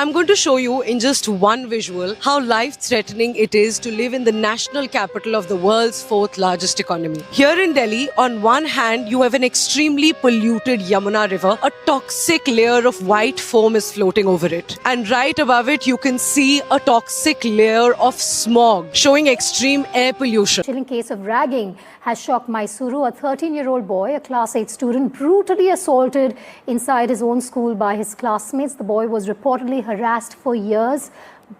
I'm going to show you in just one visual how life-threatening it is to live in the national capital of the world's fourth largest economy. Here in Delhi, on one hand, you have an extremely polluted Yamuna River. A toxic layer of white foam is floating over it. And right above it, you can see a toxic layer of smog, showing extreme air pollution. A chilling case of ragging has shocked Mysuru. A 13-year-old boy, a class 8 student, brutally assaulted inside his own school by his classmates. The boy was reportedly harassed for years,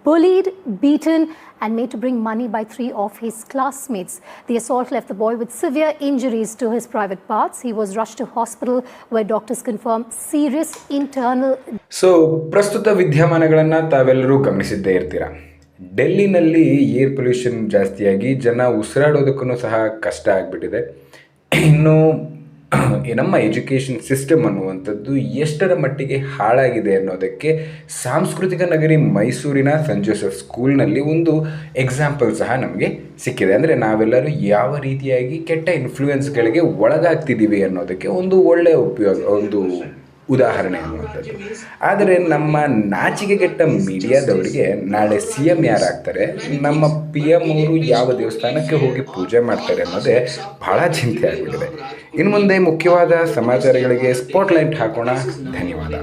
bullied, beaten and made to bring money by 3 of his classmates. The assault left the boy with severe injuries to his private parts. He was rushed to hospital where doctors confirmed serious internal. So ಪ್ರಸ್ತುತ ವಿದ್ಯಮಾನಗಳನ್ನು ತಾವೆಲ್ಲರೂ ಗಮನಿಸಿದ್ದೇ ಇರ್ತೀರ. ಡೆಲ್ಲಿನಲ್ಲಿ air pollution ಜಾಸ್ತಿಯಾಗಿ ಜನ ಉಸಿರಾಡೋದಕ್ಕೂ ಸಹ ಕಷ್ಟ ಆಗಿಬಿಟ್ಟಿದೆ. ಇನ್ನು ನಮ್ಮ ಎಜುಕೇಷನ್ ಸಿಸ್ಟಮ್ ಅನ್ನುವಂಥದ್ದು ಎಷ್ಟರ ಮಟ್ಟಿಗೆ ಹಾಳಾಗಿದೆ ಅನ್ನೋದಕ್ಕೆ ಸಾಂಸ್ಕೃತಿಕ ನಗರಿ ಮೈಸೂರಿನ ಸೆಂಟ್ ಜೋಸೆಫ್ ಸ್ಕೂಲ್ನಲ್ಲಿ ಒಂದು ಎಕ್ಸಾಂಪಲ್ ಸಹ ನಮಗೆ ಸಿಕ್ಕಿದೆ. ಅಂದರೆ ನಾವೆಲ್ಲರೂ ಯಾವ ರೀತಿಯಾಗಿ ಕೆಟ್ಟ ಇನ್ಫ್ಲೂಯೆನ್ಸ್ಗಳಿಗೆ ಒಳಗಾಗ್ತಿದ್ದೀವಿ ಅನ್ನೋದಕ್ಕೆ ಒಂದು ಒಳ್ಳೆಯ ಒಂದು ಉದಾಹರಣೆ ಅನ್ನುವಂಥದ್ದು. ಆದರೆ ನಮ್ಮ ನಾಚಿಕೆಗೆಟ್ಟ ಮೀಡಿಯಾದವರಿಗೆ ನಾಳೆ CM ಯಾರಾಗ್ತಾರೆ, ನಮ್ಮ PM ಅವರು ಯಾವ ದೇವಸ್ಥಾನಕ್ಕೆ ಹೋಗಿ ಪೂಜೆ ಮಾಡ್ತಾರೆ ಅನ್ನೋದೇ ಬಹಳ ಚಿಂತೆ ಆಗಿಬಿಟ್ಟಿದೆ. ಇನ್ನು ಮುಂದೆ ಮುಖ್ಯವಾದ ಸಮಾಚಾರಗಳಿಗೆ ಸ್ಪಾಟ್ಲೈಟ್ ಹಾಕೋಣ. ಧನ್ಯವಾದ.